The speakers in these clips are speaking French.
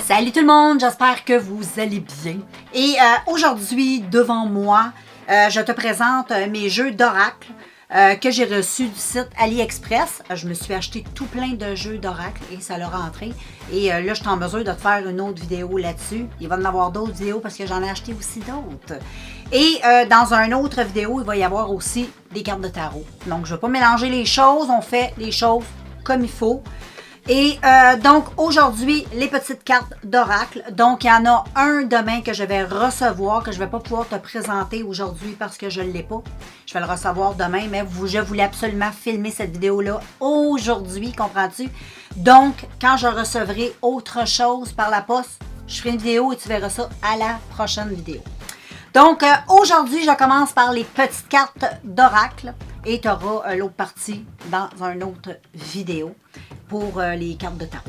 Salut tout le monde, j'espère que vous allez bien. Et aujourd'hui, devant moi, je te présente mes jeux d'oracle que j'ai reçus du site AliExpress. Je me suis acheté tout plein de jeux d'oracle et ça l'a rentré. Et là, je suis en mesure de te faire une autre vidéo là-dessus. Il va y en avoir d'autres vidéos parce que j'en ai acheté aussi d'autres. Et dans une autre vidéo, il va y avoir aussi des cartes de tarot. Donc, je ne vais pas mélanger les choses, on fait les choses comme il faut. Et donc, aujourd'hui, les petites cartes d'oracle. Donc, il y en a un demain que je vais recevoir, que je ne vais pas pouvoir te présenter aujourd'hui parce que je ne l'ai pas. Je vais le recevoir demain, mais je voulais absolument filmer cette vidéo-là aujourd'hui, comprends-tu? Donc, quand je recevrai autre chose par la poste, je ferai une vidéo et tu verras ça à la prochaine vidéo. Donc, aujourd'hui, je commence par les petites cartes d'oracle et tu auras l'autre partie dans une autre vidéo pour les cartes de tarot.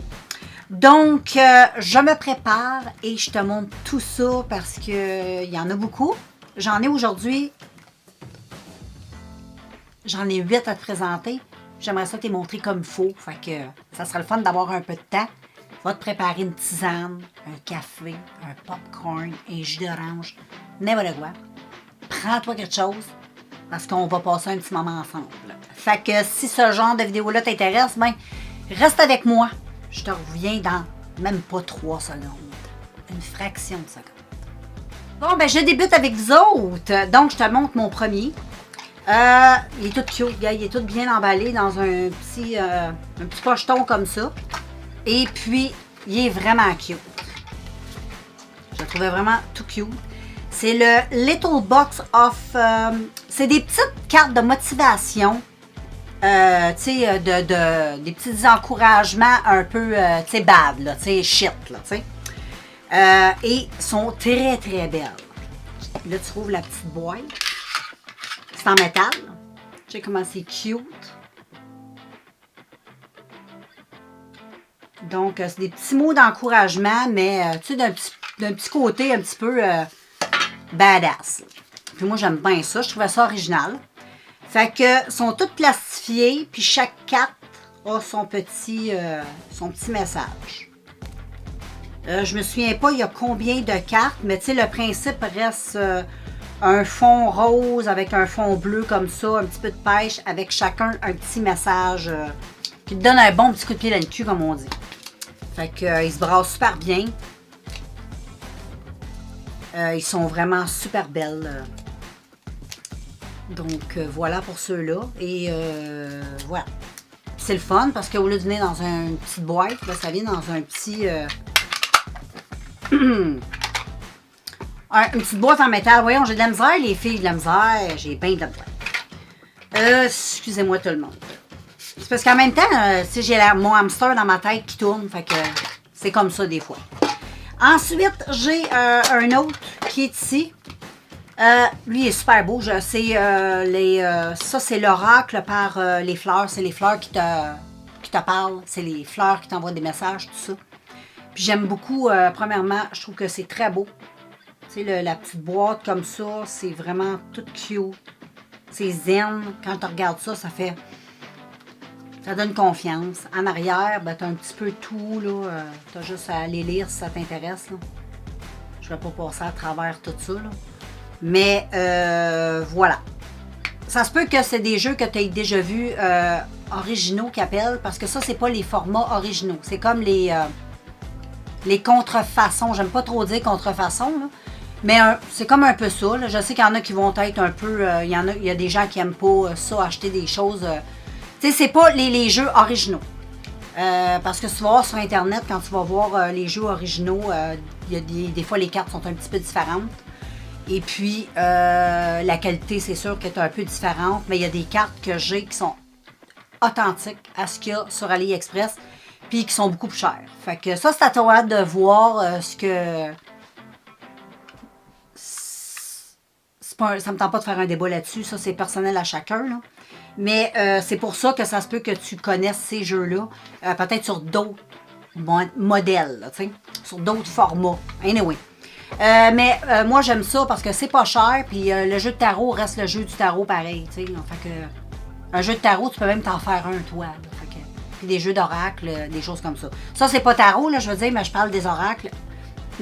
Donc, je me prépare et je te montre tout ça parce qu'il y en a beaucoup. J'en ai aujourd'hui, j'en ai 8 à te présenter. J'aimerais ça te les montrer comme il faut. Fait que ça sera le fun d'avoir un peu de temps. Va te préparer une tisane, un café, un popcorn, un jus d'orange, n'importe quoi. Prends-toi quelque chose parce qu'on va passer un petit moment ensemble. Fait que si ce genre de vidéo-là t'intéresse, ben reste avec moi. Je te reviens dans même pas 3 secondes. Une fraction de seconde. Bon, ben je débute avec vous autres. Donc, je te montre mon premier. Il est tout cute, gars. Il est tout bien emballé dans un petit pocheton comme ça. Et puis, il est vraiment cute. Je le trouvais vraiment tout cute. C'est le Little Box of... c'est des petites cartes de motivation. Tu sais, des petits encouragements un peu, tu sais, bad, là, tu sais, shit, là, tu sais. Et sont très, très belles. Là, tu trouves la petite boîte. C'est en métal. Tu sais comment c'est cute. Donc, c'est des petits mots d'encouragement, mais, tu sais, d'un petit côté un petit peu badass. Puis moi, j'aime bien ça. Je trouvais ça original. Fait que sont toutes plastifiées, puis chaque carte a son petit message. Je me souviens pas il y a combien de cartes, mais tu sais, le principe reste un fond rose avec un fond bleu comme ça, un petit peu de pêche, avec chacun un petit message qui te donne un bon petit coup de pied dans le cul, comme on dit. Fait que ils se brassent super bien. Ils sont vraiment super belles. Donc, voilà pour ceux-là. Et voilà. C'est le fun parce qu'au lieu de venir dans une petite boîte, là, ça vient dans un petit... une petite boîte en métal. Voyons, j'ai de la misère, les filles, de la misère. J'ai bien de la misère. Excusez-moi tout le monde. C'est parce qu'en même temps, si j'ai mon hamster dans ma tête qui tourne, fait que c'est comme ça des fois. Ensuite, j'ai un autre qui est ici. Lui, il est super beau. Ça, c'est l'oracle par les fleurs. C'est les fleurs qui te parlent. C'est les fleurs qui t'envoient des messages, tout ça. Puis j'aime beaucoup, premièrement, je trouve que c'est très beau. Tu sais, la petite boîte comme ça, c'est vraiment tout cute. C'est zen. Quand tu regardes ça, ça donne confiance. En arrière, ben, tu as un petit peu tout, là. Tu as juste à aller lire si ça t'intéresse, là. Je ne vais pas passer à travers tout ça, là. Mais voilà. Ça se peut que c'est des jeux que tu aies déjà vus originaux qu'ils appellent, parce que ça, c'est pas les formats originaux. C'est comme les contrefaçons. J'aime pas trop dire contrefaçons, là. Mais c'est comme un peu ça, là. Je sais qu'il y en a qui vont être un peu... il y a des gens qui aiment pas ça, acheter des choses... tu sais, c'est pas les jeux originaux. Parce que tu vas voir sur Internet, quand tu vas voir les jeux originaux, il y a des fois, les cartes sont un petit peu différentes. Et puis, la qualité, c'est sûr qu'elle est un peu différente, mais il y a des cartes que j'ai qui sont authentiques à ce qu'il y a sur AliExpress, puis qui sont beaucoup plus chères. Fait que ça, c'est à toi de voir ce que... ça me tente pas de faire un débat là-dessus, ça, c'est personnel à chacun, là. Mais c'est pour ça que ça se peut que tu connaisses ces jeux-là, peut-être sur d'autres modèles, là, tu sais, sur d'autres formats. Anyway. Mais moi, j'aime ça parce que c'est pas cher, puis le jeu de tarot reste le jeu du tarot pareil, tu sais. Fait que un jeu de tarot, tu peux même t'en faire un, toi. Là, fait que puis des jeux d'oracle, des choses comme ça. Ça, c'est pas tarot, là, je veux dire, mais je parle des oracles.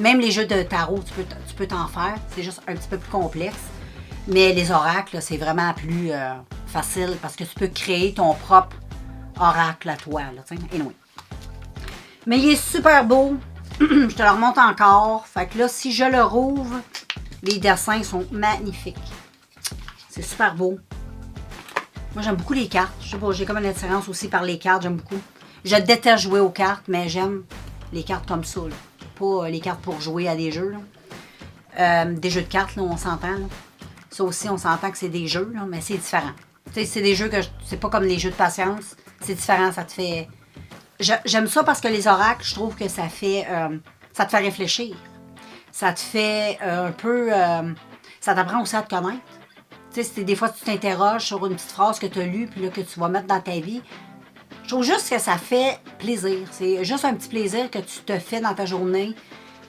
Même les jeux de tarot, tu peux t'en faire. C'est juste un petit peu plus complexe. Mais les oracles, c'est vraiment plus facile parce que tu peux créer ton propre oracle à toi. Là, anyway. Mais il est super beau. Je te le remonte encore. Fait que là, si je le rouvre, les dessins sont magnifiques. C'est super beau. Moi, j'aime beaucoup les cartes. Je sais pas, j'ai comme une attirance aussi par les cartes. J'aime beaucoup. Je déteste jouer aux cartes, mais j'aime les cartes comme ça. Là. Pas les cartes pour jouer à des jeux. Des jeux de cartes, là, on s'entend. Là. Ça aussi, on s'entend que c'est des jeux, là, mais c'est différent. Tu sais, c'est des jeux que c'est pas comme les jeux de patience. C'est différent, ça te fait... J'aime ça parce que les oracles, je trouve que ça fait... ça te fait réfléchir. Ça te fait un peu... ça t'apprend aussi à te connaître. Tu sais, des fois, tu t'interroges sur une petite phrase que tu as lue, puis là, que tu vas mettre dans ta vie. Je trouve juste que ça fait plaisir. C'est juste un petit plaisir que tu te fais dans ta journée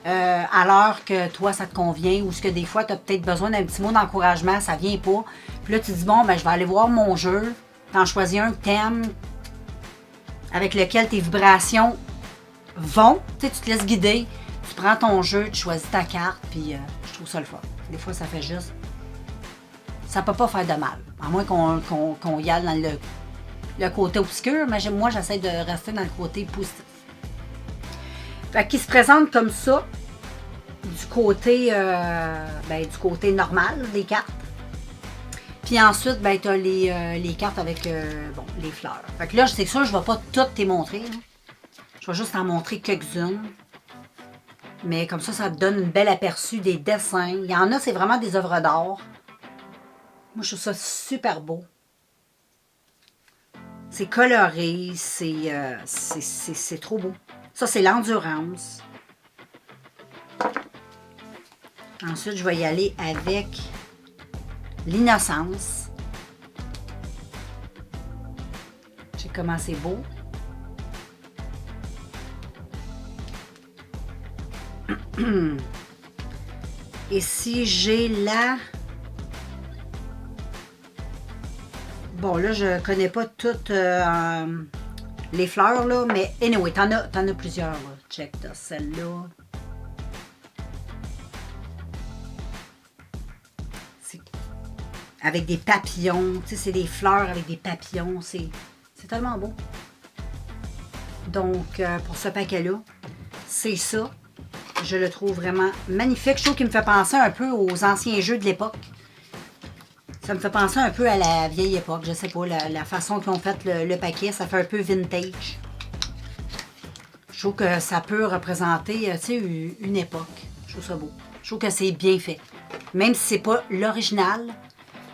à l'heure que toi, ça te convient, ou ce que des fois, tu as peut-être besoin d'un petit mot d'encouragement, ça vient pas. Puis là, tu te dis, bon, ben, je vais aller voir mon jeu. T'en choisis un thème avec lequel tes vibrations vont. Tu sais, tu te laisses guider. Tu prends ton jeu, tu choisis ta carte, puis je trouve ça le fun. Des fois, ça fait juste... Ça peut pas faire de mal. À moins qu'on y aille dans le côté obscur, mais moi, j'essaie de rester dans le côté positif. Fait qu'il se présente comme ça, du côté normal des cartes. Puis ensuite, ben, tu as les cartes avec les fleurs. Fait que là, c'est sûr, je ne vais pas toutes te montrer. Là. Je vais juste t'en montrer quelques-unes. Mais comme ça te donne une belle aperçu des dessins. Il y en a, c'est vraiment des œuvres d'art. Moi, je trouve ça super beau. C'est coloré, c'est trop beau. Ça, c'est l'endurance. Ensuite, je vais y aller avec l'innocence. Je sais comment c'est beau. Et si j'ai la... Bon, là, je connais pas toutes les fleurs, là, mais anyway, t'en as plusieurs, là. Check, t'as celle-là. C'est avec des papillons. Tu sais, c'est des fleurs avec des papillons. C'est tellement beau. Donc, pour ce paquet-là, c'est ça. Je le trouve vraiment magnifique. Je trouve qu'il me fait penser un peu aux anciens jeux de l'époque. Ça me fait penser un peu à la vieille époque. Je sais pas, la façon qu'ils ont fait le paquet, ça fait un peu vintage. Je trouve que ça peut représenter, tu sais, une époque. Je trouve ça beau. Je trouve que c'est bien fait. Même si c'est pas l'original,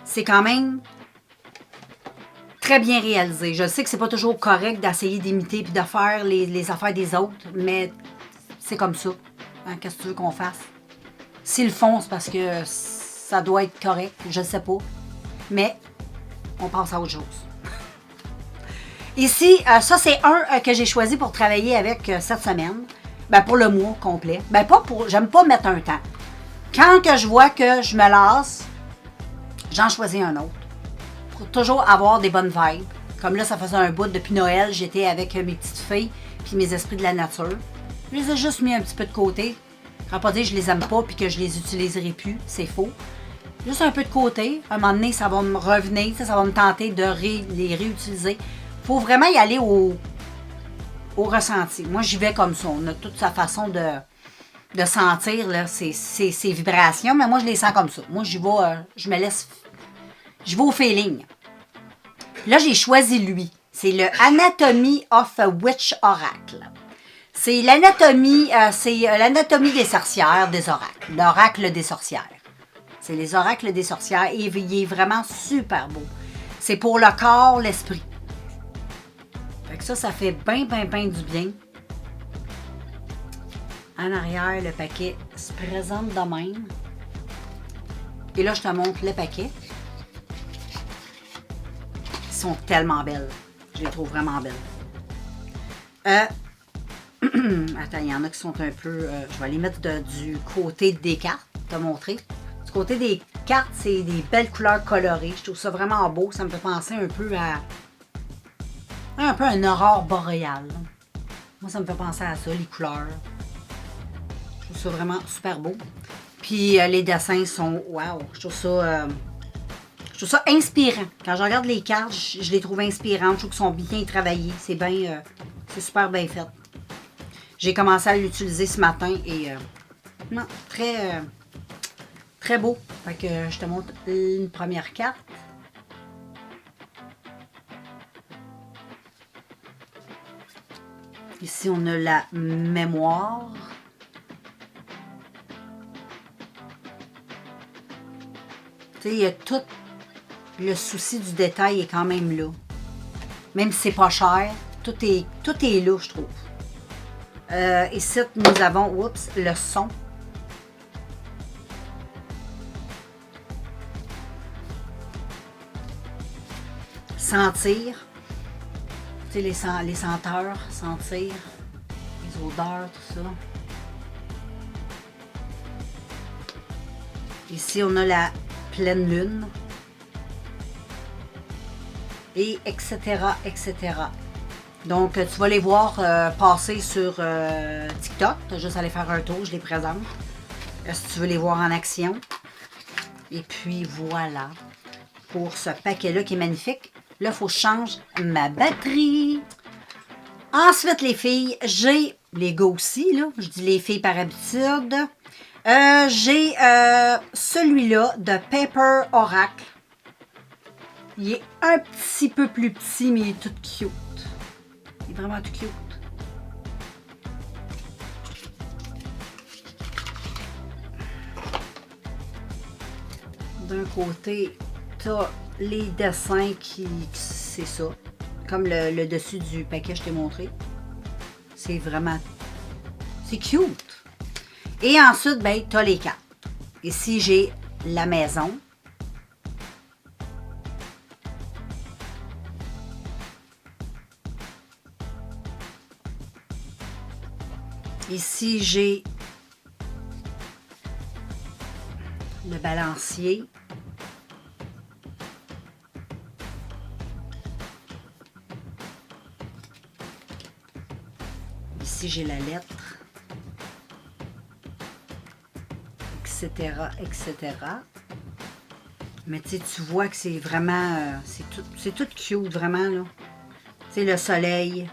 c'est quand même très bien réalisé. Je sais que c'est pas toujours correct d'essayer d'imiter puis de faire les affaires des autres, mais c'est comme ça. Hein, qu'est-ce que tu veux qu'on fasse? S'ils le font, c'est parce que ça doit être correct. Je sais pas. Mais on passe à autre chose. Ici, ça c'est un que j'ai choisi pour travailler avec cette semaine. Ben pour le mois complet. Ben pas pour... J'aime pas mettre un temps. Quand que je vois que je me lasse, j'en choisis un autre. Pour toujours avoir des bonnes vibes. Comme là, ça faisait un bout depuis Noël. J'étais avec mes petites filles puis mes esprits de la nature. Je les ai juste mis un petit peu de côté. Ça veut pas dire que je les aime pas puis que je les utiliserai plus. C'est faux. Juste un peu de côté. À un moment donné, ça va me revenir. Ça va me tenter de les réutiliser. Il faut vraiment y aller au ressenti. Moi, j'y vais comme ça. On a toute sa façon de sentir là, ces vibrations. Mais moi, je les sens comme ça. Moi, j'y vais, je me laisse... Je vais au feeling. Puis là, j'ai choisi lui. C'est le Anatomy of a Witch Oracle. C'est l'anatomie des sorcières, des oracles. L'oracle des sorcières. C'est les oracles des sorcières et il est vraiment super beau. C'est pour le corps, l'esprit. Fait que ça fait bien du bien. En arrière, le paquet se présente de même. Et là, je te montre le paquet. Ils sont tellement belles. Je les trouve vraiment belles. Attends, il y en a qui sont un peu... je vais les mettre du côté des cartes, te montrer. Du côté des cartes, c'est des belles couleurs colorées. Je trouve ça vraiment beau. Ça me fait penser un peu à Un peu un aurore boréale. Moi, ça me fait penser à ça, les couleurs. Je trouve ça vraiment super beau. Puis les dessins sont... Wow! Je trouve ça inspirant. Quand je regarde les cartes, je les trouve inspirantes. Je trouve qu'ils sont bien travaillés. C'est bien... c'est super bien fait. J'ai commencé à l'utiliser ce matin et... non, très... très beau. Fait que je te montre une première carte. Ici, on a la mémoire. Tu sais, il y a tout le souci du détail est quand même là. Même si c'est pas cher, tout est là, je trouve. Ici, nous avons, oups, le son. Sentir. Tu sais, les senteurs, sentir, les odeurs, tout ça. Ici, on a la pleine lune. Et etc., etc. Donc, tu vas les voir passer sur TikTok. Tu as juste à aller faire un tour, je les présente. Si tu veux les voir en action. Et puis, voilà. Pour ce paquet-là qui est magnifique. Là, il faut que je change ma batterie. Ensuite, les filles, j'ai les gars aussi, là. Je dis les filles par habitude. J'ai celui-là de Paper Oracle. Il est un petit peu plus petit, mais il est tout cute. Il est vraiment tout cute. D'un côté, tu as les dessins qui c'est ça. Comme le dessus du paquet que je t'ai montré. C'est vraiment... c'est cute. Et ensuite, ben, tu as les cartes. Ici, j'ai la maison. Ici, j'ai le balancier. Ici, j'ai la lettre. Etc., etc. Mais tu vois que c'est vraiment... c'est tout cute, vraiment, là. C'est le soleil.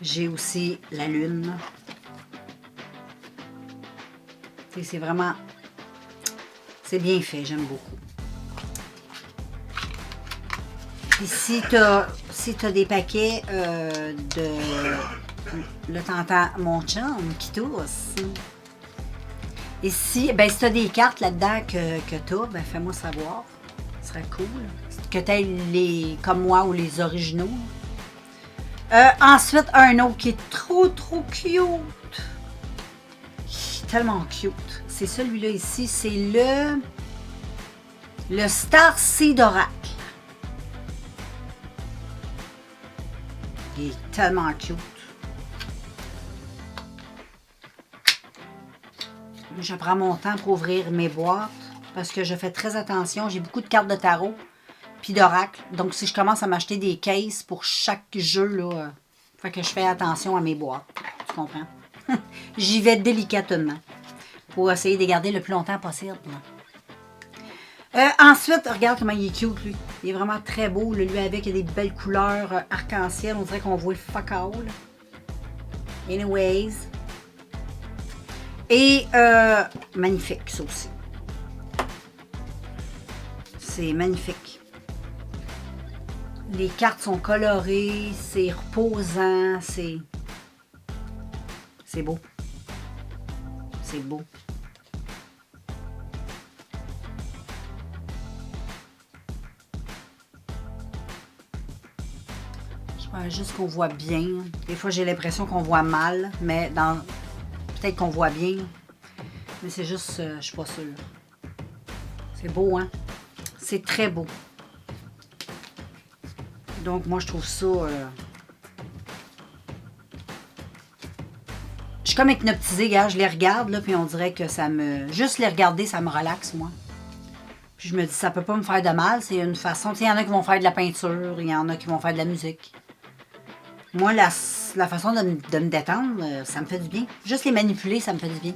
J'ai aussi la lune. C'est vraiment... c'est bien fait, j'aime beaucoup. Puis si tu as des paquets de... là, t'entends mon chum qui tousse. Et si tu as des cartes là-dedans que tu as, ben fais-moi savoir. Ce serait cool. Que tu aies les comme moi ou les originaux. Ensuite, un autre qui est trop cute. Tellement cute. C'est celui-là ici. C'est le Star Seed Oracle. Il est tellement cute. Je prends mon temps pour ouvrir mes boîtes parce que je fais très attention. J'ai beaucoup de cartes de tarot puis d'oracle. Donc, si je commence à m'acheter des cases pour chaque jeu, là, fait que je fais attention à mes boîtes. Tu comprends? J'y vais délicatement pour essayer de les garder le plus longtemps possible. Ensuite, regarde comment il est cute, lui. Il est vraiment très beau. Lui, avec, il y a des belles couleurs arc-en-ciel. On dirait qu'on voit le fuck all. Anyways. Et magnifique, ça aussi. C'est magnifique. Les cartes sont colorées, c'est reposant, c'est beau. C'est beau. J'espère juste qu'on voit bien. Des fois, j'ai l'impression qu'on voit mal, mais peut-être qu'on voit bien. Mais c'est juste, je suis pas sûre. C'est beau, hein? C'est très beau. Donc, moi, je trouve ça... je suis comme hypnotisée, gars, je les regarde, là, puis on dirait que ça me... Juste les regarder, ça me relaxe, moi. Puis je me dis, ça peut pas me faire de mal, c'est une façon... Tu sais, il y en a qui vont faire de la peinture, il y en a qui vont faire de la musique. Moi, la façon de me détendre, ça me fait du bien. Juste les manipuler, ça me fait du bien.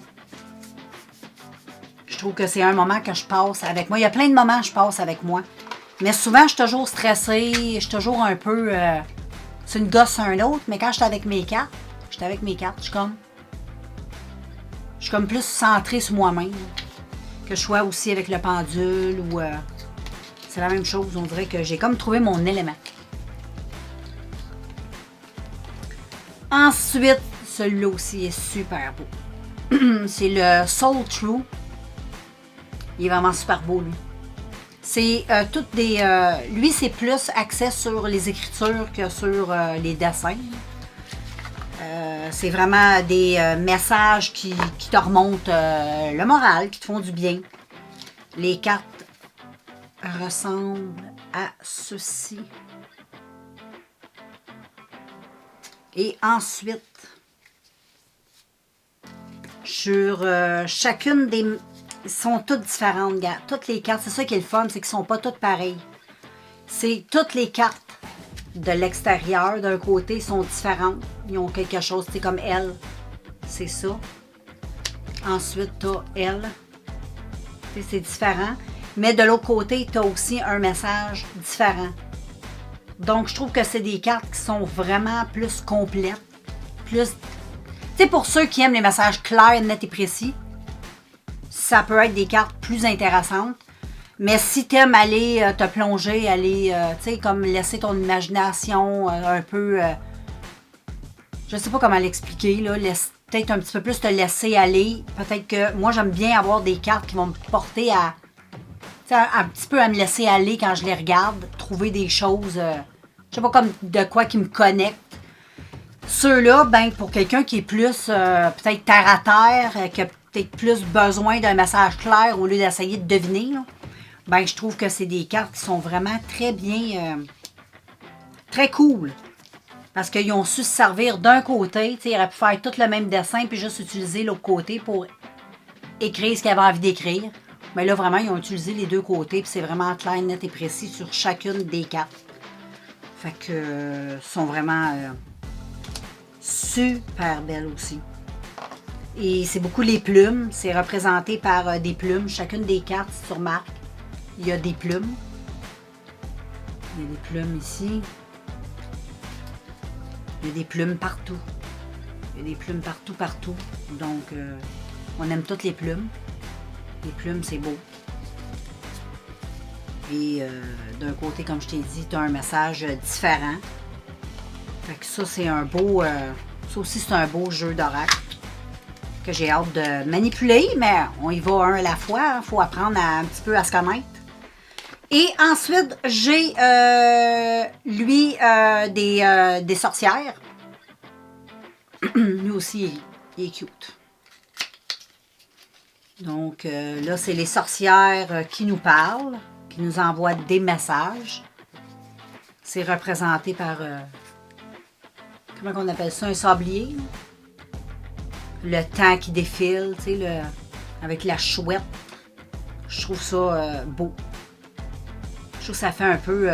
Je trouve que c'est un moment que je passe avec moi. Il y a plein de moments que je passe avec moi. Mais souvent, je suis toujours stressée, je suis toujours un peu... c'est une gosse un autre, mais quand je suis avec mes cartes, je suis comme plus centrée sur moi-même. Que je sois aussi avec le pendule ou... c'est la même chose, on dirait que j'ai comme trouvé mon élément. Ensuite, celui-là aussi est super beau. C'est le Soul True. Il est vraiment super beau, lui. C'est toutes des... lui, c'est plus axé sur les écritures que sur les dessins. C'est vraiment des messages qui te remontent le moral, qui te font du bien. Les cartes ressemblent à ceci. Et ensuite, sur chacune des... Ils sont toutes différentes, gars. Toutes les cartes, c'est ça qui est le fun, c'est qu'ils sont pas toutes pareilles. C'est toutes les cartes de l'extérieur, d'un côté, sont différentes. Ils ont quelque chose, c'est comme elle. C'est ça. Ensuite, t'as elle. C'est différent. Mais de l'autre côté, t'as aussi un message différent. Donc, je trouve que c'est des cartes qui sont vraiment plus complètes. Plus... Tu sais, pour ceux qui aiment les messages clairs, nets et précis, ça peut être des cartes plus intéressantes. Mais si tu aimes aller te plonger, aller, tu sais, comme laisser ton imagination un peu... je sais pas comment l'expliquer, là. Peut-être un petit peu plus te laisser aller. Peut-être que moi, j'aime bien avoir des cartes qui vont me porter à... un petit peu à me laisser aller quand je les regarde. Trouver des choses, je sais pas, comme de quoi qui me connectent. Ceux-là, ben, pour quelqu'un qui est plus peut-être terre à terre, qui a peut-être plus besoin d'un message clair au lieu d'essayer de deviner, là, ben, je trouve que c'est des cartes qui sont vraiment très bien, très cool. Parce qu'ils ont su se servir d'un côté, ils auraient pu faire tout le même dessin puis juste utiliser l'autre côté pour écrire ce qu'ils avaient envie d'écrire. Mais là, vraiment, ils ont utilisé les deux côtés puis c'est vraiment clair, net et précis sur chacune des cartes. Fait que sont vraiment super belles aussi. Et c'est beaucoup les plumes. C'est représenté par des plumes. Chacune des cartes, si tu remarques, il y a des plumes. Il y a des plumes ici. Il y a des plumes partout. Il y a des plumes partout, partout. Donc, on aime toutes les plumes. Les plumes, c'est beau. Et d'un côté, comme je t'ai dit, tu as un message différent. Fait que ça, c'est un beau... ça aussi, c'est un beau jeu d'oracle que j'ai hâte de manipuler, mais on y va un à la fois. Il faut apprendre un petit peu à se connaître. Et ensuite, j'ai, lui, des sorcières. Lui aussi, il est cute. Donc, là, c'est les sorcières qui nous parlent, qui nous envoient des messages. C'est représenté par... comment on appelle ça? Un sablier. Le temps qui défile, tu sais, avec la chouette. Je trouve ça beau. Je trouve que ça fait un peu...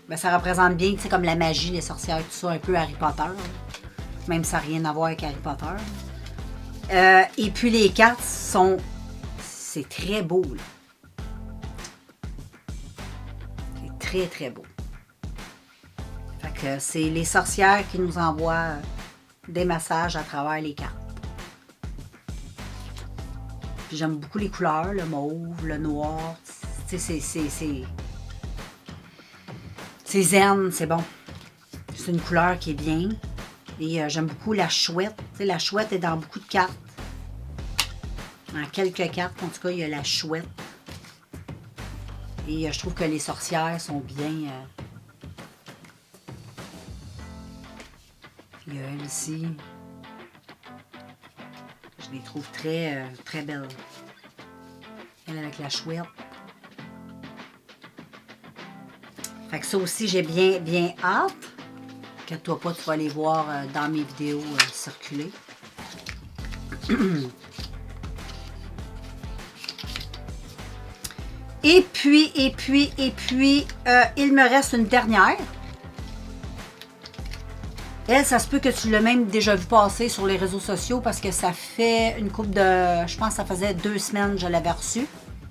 ben, ça représente bien, tu sais, comme la magie, les sorcières, tout ça, un peu Harry Potter. Là. Même si ça n'a rien à voir avec Harry Potter. Et puis les cartes sont... C'est très beau, là. C'est très, très beau. Fait que c'est les sorcières qui nous envoient des messages à travers les cartes. Puis j'aime beaucoup les couleurs, le mauve, le noir. Tu sais, c'est zen, c'est bon. C'est une couleur qui est bien. Et j'aime beaucoup la chouette. Tu sais, la chouette est dans beaucoup de cartes. Dans quelques cartes, en tout cas, il y a la chouette. Et je trouve que les sorcières sont bien... il y a elle ici. Je les trouve très, très belles. Elle avec la chouette. Fait que ça aussi, j'ai bien, bien hâte. Inquiète-toi pas, tu vas les voir dans mes vidéos circuler. Et puis, il me reste une dernière. Elle, ça se peut que tu l'as même déjà vu passer sur les réseaux sociaux parce que ça fait une couple de... Je pense que ça faisait 2 semaines que je l'avais reçue.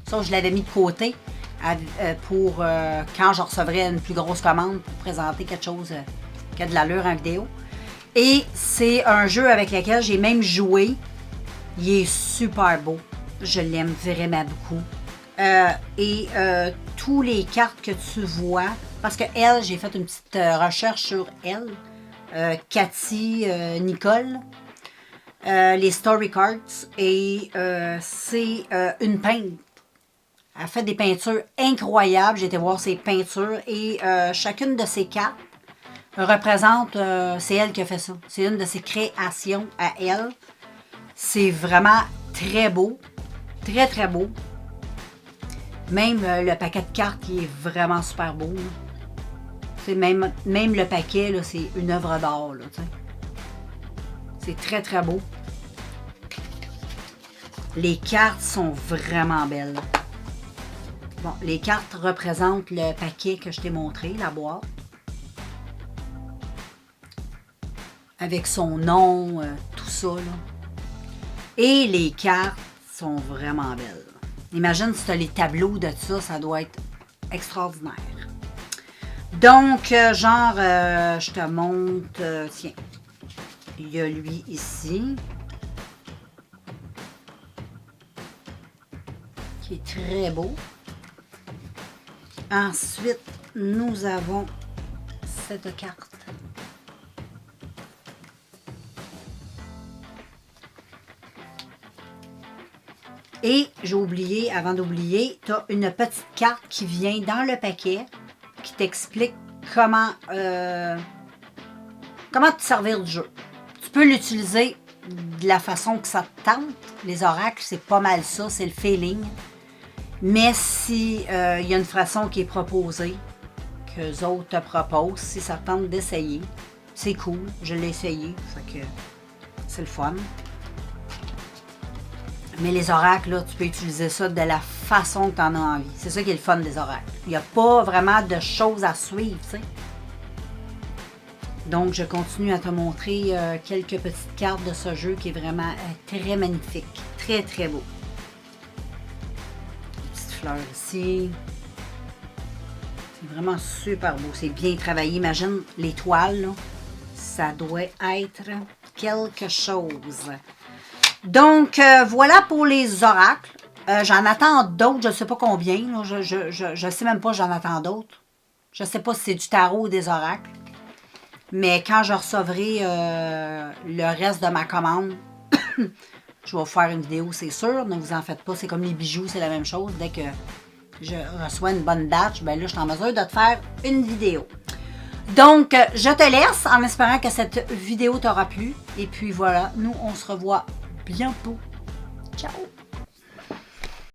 Ça, je l'avais mis de côté pour quand je recevrais une plus grosse commande pour présenter quelque chose qui a de l'allure en vidéo. Et c'est un jeu avec lequel j'ai même joué. Il est super beau. Je l'aime vraiment beaucoup. Tous les cartes que tu vois, parce que elle, j'ai fait une petite recherche sur elle, Cathy Nicole, les story cards, et c'est une peintre. Elle fait des peintures incroyables. J'ai été voir ses peintures et chacune de ses cartes représente, c'est elle qui a fait ça. C'est une de ses créations à elle. C'est vraiment très beau, très très beau. Même le paquet de cartes qui est vraiment super beau. C'est même le paquet, là, c'est une œuvre d'art. C'est très très beau. Les cartes sont vraiment belles. Bon, les cartes représentent le paquet que je t'ai montré, la boîte. Avec son nom, tout ça. Là. Et les cartes sont vraiment belles. Imagine si tu as les tableaux de ça, ça doit être extraordinaire. Donc, je te montre, tiens, il y a lui ici, qui est très beau. Ensuite, nous avons cette carte. Et j'ai oublié, avant d'oublier, tu as une petite carte qui vient dans le paquet qui t'explique comment te servir du jeu. Tu peux l'utiliser de la façon que ça te tente. Les oracles, c'est pas mal ça, c'est le feeling. Mais si y a une façon qui est proposée, qu'eux autres te proposent, si ça te tente d'essayer, c'est cool. Je l'ai essayé, fait que c'est le fun. Mais les oracles, là, tu peux utiliser ça de la façon que tu en as envie. C'est ça qui est le fun des oracles. Il n'y a pas vraiment de choses à suivre, tu sais. Donc, je continue à te montrer quelques petites cartes de ce jeu qui est vraiment très magnifique. Très, très beau. Une petite fleur ici. C'est vraiment super beau. C'est bien travaillé. Imagine l'étoile, là. Ça doit être quelque chose. Donc, voilà pour les oracles. J'en attends d'autres, je ne sais pas combien. Là. Je ne sais même pas si j'en attends d'autres. Je ne sais pas si c'est du tarot ou des oracles. Mais quand je recevrai le reste de ma commande, je vais vous faire une vidéo, c'est sûr. Ne vous en faites pas, c'est comme les bijoux, c'est la même chose. Dès que je reçois une bonne batch, ben là, je suis en mesure de te faire une vidéo. Donc, je te laisse en espérant que cette vidéo t'aura plu. Et puis voilà, nous, on se revoit bientôt. Ciao!